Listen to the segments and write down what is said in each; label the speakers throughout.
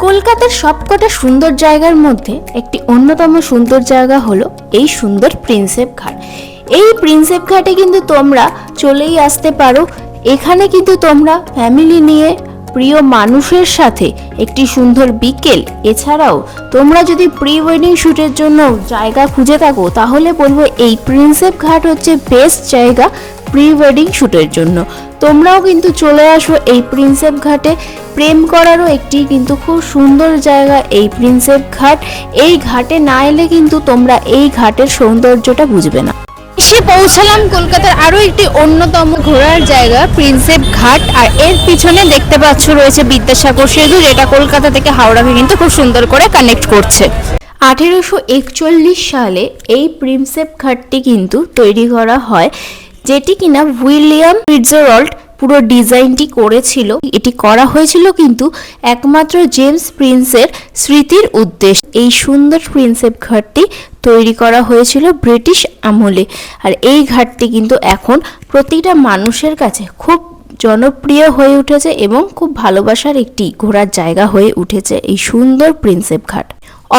Speaker 1: কলকাতার সবকটা সুন্দর জায়গার মধ্যে একটি অন্যতম সুন্দর জায়গা হলো এই সুন্দর প্রিন্সেপ ঘাট। এই প্রিন্সেপ ঘাটে কিন্তু তোমরা চলেই আসতে পারো। এখানে কিন্তু তোমরা ফ্যামিলি নিয়ে প্রিয় মানুষের সাথে একটি সুন্দর বিকেল, এছাড়াও তোমরা যদি প্রি ওয়েডিং শ্যুটের জন্য জায়গা খুঁজে থাকো তাহলে বলবো এই প্রিন্সেপ ঘাট হচ্ছে বেস্ট জায়গা প্রি ওয়েডিং শ্যুটের জন্য। তোমরাও কিন্তু চলে আসো এই প্রিন্সেপ ঘাটে। প্রেম করারও একটি কিন্তু খুব সুন্দর জায়গা এই প্রিন্সেপ ঘাট। এই ঘাটে না এলে কিন্তু তোমরা এই ঘাটের সৌন্দর্যটা বুঝবে না। এসে পৌঁছালাম কলকাতার আরো একটি অন্যতম ঘোরার জায়গা প্রিন্সেপ ঘাট, আর এর পিছনে দেখতে পাচ্ছ রয়েছে বিদ্যাসাগর সেতু, যেটা কলকাতা থেকে হাওড়াকে কিন্তু খুব সুন্দর করে কানেক্ট করছে। 1841 সালে এই প্রিন্সেপ ঘাটটি কিন্তু তৈরি করা হয়, যেটি কিনা উইলিয়াম ফিটজেরাল্ড পুরো ডিজাইনটি করেছিল। এটি করা হয়েছিল কিন্তু একমাত্র জেমস প্রিন্সের স্মৃতির উদ্দেশ্যে। এই সুন্দর প্রিন্সেপ ঘাটটি তৈরি করা হয়েছিল ব্রিটিশ আমলে, আর এই ঘাটটি কিন্তু এখন প্রতিটা মানুষের কাছে খুব জনপ্রিয় হয়ে উঠেছে এবং খুব ভালোবাসার একটি ঘোরার জায়গা হয়ে উঠেছে এই সুন্দর প্রিন্সেপ ঘাট।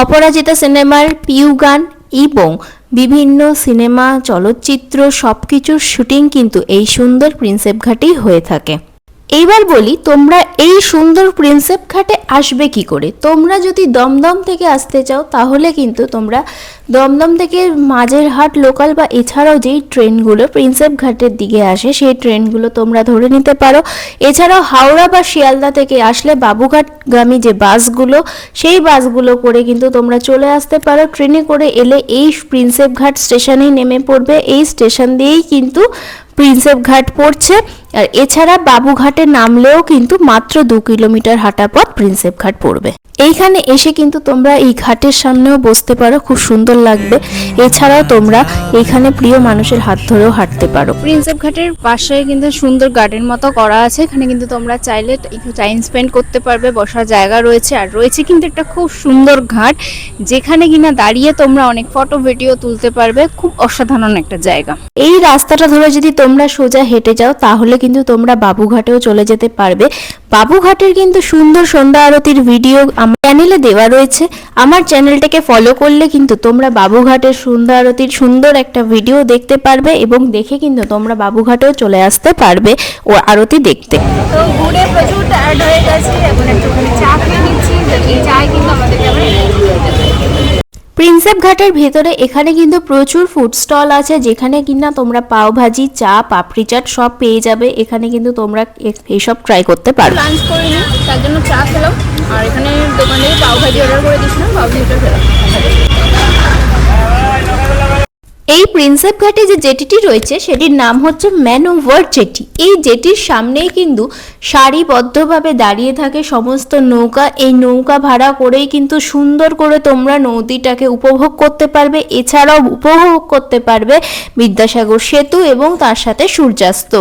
Speaker 1: অপরাজিতা সিনেমার পিউ গান এবং বিভিন্ন সিনেমা, চলচ্চিত্র সবকিছুর শুটিং কিন্তু এই সুন্দর প্রিন্সেপ ঘাটেই হয়ে থাকে। এইবার বলি তোমরা এই সুন্দর প্রিন্সেপ ঘাটে আসবে কি করে। তোমরা যদি দমদম থেকে আসতে চাও তাহলে কিন্তু তোমরা দমদম থেকে মাঝেরহাট লোকাল বা এছাড়াও যেই ট্রেনগুলো প্রিন্সেপ ঘাটের দিকে আসে সেই ট্রেনগুলো তোমরা ধরে নিতে পারো। এছাড়াও হাওড়া বা শিয়ালদা থেকে আসলে বাবুঘাটগামী যে বাসগুলো সেই বাসগুলো করে কিন্তু তোমরা চলে আসতে পারো। ট্রেনে করে এলে এই প্রিন্সেপ ঘাট স্টেশনেই নেমে পড়বে। এই স্টেশন দিয়েই কিন্তু প্রিন্সেপ ঘাট পড়ছে, আর এছাড়া বাবুঘাটে নামলেও কিন্তু মাত্র 2 কিলোমিটার হাঁটা পথ প্রিন্সেপ ঘাট পড়বে। এইখানে এসে কিন্তু তোমরা এই ঘাটের সামনেও বসতে পারো, খুব সুন্দর লাগবে। এছাড়াও তোমরা এখানে প্রিয় মানুষের হাত ধরেও হাঁটতে পারো। প্রিন্সেপ ঘাটের পাশে কিন্তু সুন্দর গার্ডেন মতো করা আছে, এখানে কিন্তু তোমরা চাইলে একটু টাইম স্পেন্ড করতে পারবে, বসার জায়গা রয়েছে। আর রয়েছে কিন্তু একটা খুব সুন্দর ঘাট, যেখানে কিনা দাঁড়িয়ে তোমরা অনেক ফটো ভিডিও তুলতে পারবে। খুব অসাধারণ একটা জায়গা। এই রাস্তাটা ধরে যদি তোমরা সোজা হেঁটে যাও তাহলে কিন্তু তোমরা বাবুঘাটেও চলে যেতে পারবে। বাবুঘাটের কিন্তু সুন্দর সন্ধ্যা আরতির ভিডিও আমার চ্যানেলে দেওয়া রয়েছে। আমার চ্যানেলটাকে ফলো করলে কিন্তু তোমরা বাবুঘাটের সন্ধ্যা আরতির সুন্দর একটা ভিডিও দেখতে পারবে এবং দেখে কিন্তু তোমরা বাবুঘাটেও চলে আসতে পারবে ও আরতি দেখতে। তো ঘুরে প্রচুর টায়ার্ড হয়ে গেছি, এখন একটুখানি চা খেয়ে নিচ্ছি। এই চায় কিন্তু আমাদেরকে প্রিন্সেপ ঘাটের ভেতরে এখানে কিন্তু প্রচুর ফুড স্টল আছে, যেখানে কিনা তোমরা পাওভাজি, চা, পাপড়ি চাট সব পেয়ে যাবে। এখানে কিন্তু তোমরা এইসব ট্রাই করতে পারো। লাঞ্চ করে নিই, তার জন্য চা খেলাম, আর এখানে দোকানে পাওভাজি অর্ডার করে দিয়েছিলাম, পাওভাজিটা খেলাম। এই প্রিন্সেপ ঘাটে যে জেটিটি রয়েছে সেটির নাম হচ্ছে ম্যানওভার জেটি। এই জেটির সামনেই কিন্তু সারিবদ্ধভাবে দাঁড়িয়ে থাকে সমস্ত নৌকা। এই নৌকা ভাড়া করেই কিন্তু সুন্দর করে তোমরা নদীটাকে উপভোগ করতে পারবে। এছাড়াও উপভোগ করতে পারবে বিদ্যাসাগর সেতু এবং তার সাথে সূর্যাস্ত।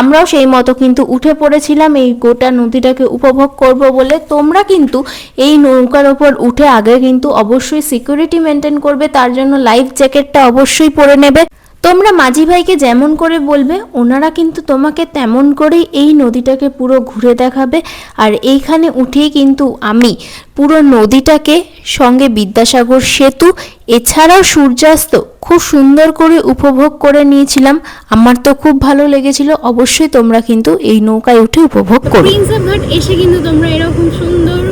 Speaker 1: আমরাও সেই মতো কিন্তু উঠে পড়েছিলাম এই গোটা নদীটাকে উপভোগ করব বলে। তোমরা কিন্তু এই নৌকার ওপর উঠে আগে কিন্তু অবশ্যই সিকিউরিটি মেনটেন করবে, তার জন্য লাইফ জ্যাকেটটা অবশ্যই পরে নেবে। তোমরা মাঝি ভাইকে যেমন করে বলবে ওনারা কিন্তু তোমাকে তেমন করেই এই নদীটাকে পুরো ঘুরে দেখাবে। আর এইখানে উঠেই কিন্তু আমি পুরো নদীটাকে সঙ্গে বিদ্যাসাগর সেতু এছাড়াও সূর্যাস্ত খুব সুন্দর করে উপভোগ করে নিয়েছিলাম। আমার তো খুব ভালো লেগেছিল। অবশ্যই তোমরা কিন্তু এই নৌকায় উঠে উপভোগ করো। প্রিন্সেপ ঘাট এসে কিন্তু তোমরা এরকম সুন্দর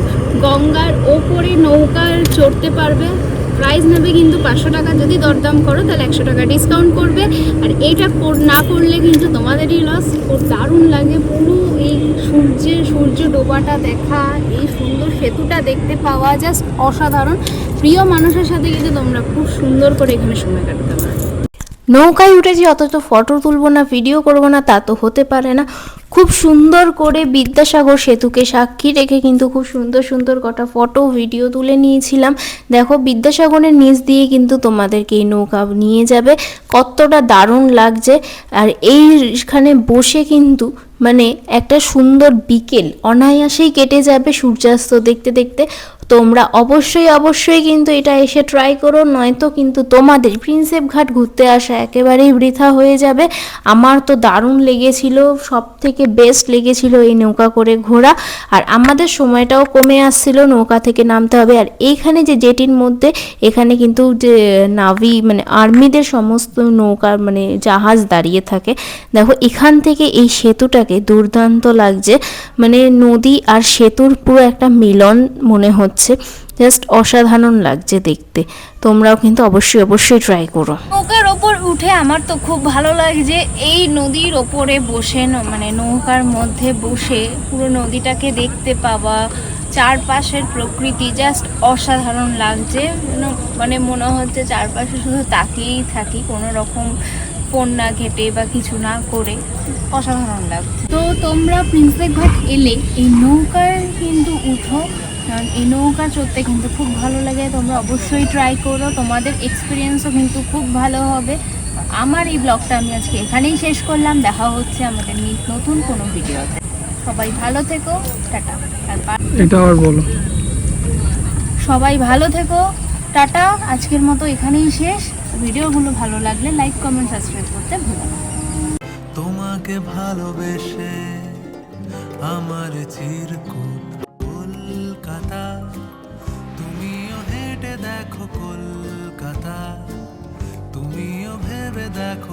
Speaker 1: গঙ্গার ওপরে নৌকা চড়তে পারবে। প্রাইস নেবে কিন্তু 500 টাকা, যদি দরদাম করো তাহলে 100 টাকা ডিসকাউন্ট করবে। আর এইটা না করলে কিন্তু তোমাদেরই লস। খুব দারুণ লাগে পুরো এই সূর্য ডোবাটা দেখা, এই সুন্দর সেতুটা দেখতে পাওয়া, জাস্ট অসাধারণ। প্রিয় মানুষের সাথে কিন্তু তোমরা খুব সুন্দর করে এখানে সময় কাটাতে পারো। নৌকায় উঠেছি অথচ ফটো তুলবো না, ভিডিও করবো না, তা তো হতে পারে না। খুব সুন্দর করে বিদ্যাসাগর সেতুকে সাক্ষী রেখে কিন্তু খুব সুন্দর সুন্দর কটা ফটো ভিডিও তুলে নিয়েছিলাম। দেখো বিদ্যাসাগরের নিচ দিয়ে কিন্তু তোমাদেরকে এই নৌকা নিয়ে যাবে, কতটা দারুণ লাগছে। আর এইখানে বসে কিন্তু মানে একটা সুন্দর বিকেল অনায়াসেই কেটে যাবে সূর্যাস্ত দেখতে দেখতে। তোমরা অবশ্যই অবশ্যই কিন্তু এটা এসে ট্রাই করো, নয়তো কিন্তু তোমাদের প্রিন্সেপ ঘাট ঘুরতে আসা একেবারেই বৃথা হয়ে যাবে। আমার তো দারুণ লেগেছিল, সব থেকে বেস্ট লেগেছিল এই নৌকা করে ঘোরা। আর আমাদের সময়টাও কমে আসছিল, নৌকা থেকে নামতে হবে। আর এইখানে যে জেটির মধ্যে এখানে কিন্তু যে নাভি মানে আর্মিদের সমস্ত নৌকা মানে জাহাজ দাঁড়িয়ে থাকে। দেখো এখান থেকে এই সেতুটাকে দুর্দান্ত লাগছে, মানে নদী আর সেতুর পুরো একটা মিলন মনে হচ্ছে, জাস্ট অসাধারণ লাগছে দেখতে। তোমরাও কিন্তু অবশ্যই অবশ্যই ট্রাই করো।
Speaker 2: নৌকার ওপর উঠে আমার তো খুব ভালো লাগছে, এই নদীর ওপরে বসে মানে নৌকার মধ্যে বসে পুরো নদীটাকে দেখতে পাওয়া, চারপাশের প্রকৃতি জাস্ট অসাধারণ লাগছে। মানে মনে হচ্ছে চারপাশে শুধু তাকিয়েই থাকি, কোনো রকম ফোন না ঘেটে বা কিছু না করে, অসাধারণ লাগছে। তো তোমরা প্রিন্সেপ ঘাট এলে এই নৌকায় কিন্তু উঠো, কারণ এই নৌকা চড়তে কিন্তু খুব ভালো লাগে। তোমরা অবশ্যই ট্রাই করো, তোমাদের এক্সপিরিয়েন্সও কিন্তু খুব ভালো হবে। আমার এই ব্লগটা আমি আজকে এখানেই শেষ করলাম। দেখা হচ্ছে আমাদের নতুন কোনো ভিডিওতে। সবাই ভালো থেকো, টাটা।
Speaker 3: এটা আবার বলো।
Speaker 2: সবাই ভালো থেকো, টাটা। আজকের মতো এখানেই শেষ। ভিডিওগুলো ভালো লাগলে লাইক, কমেন্ট, সাবস্ক্রাইব করতে ভুলো না।
Speaker 4: তোমাকে ভালোবেসে আমার চিরকুট কলকাতা, তুমিও হেঁটে দেখো কলকাতা, তুমিও ভেবে দেখো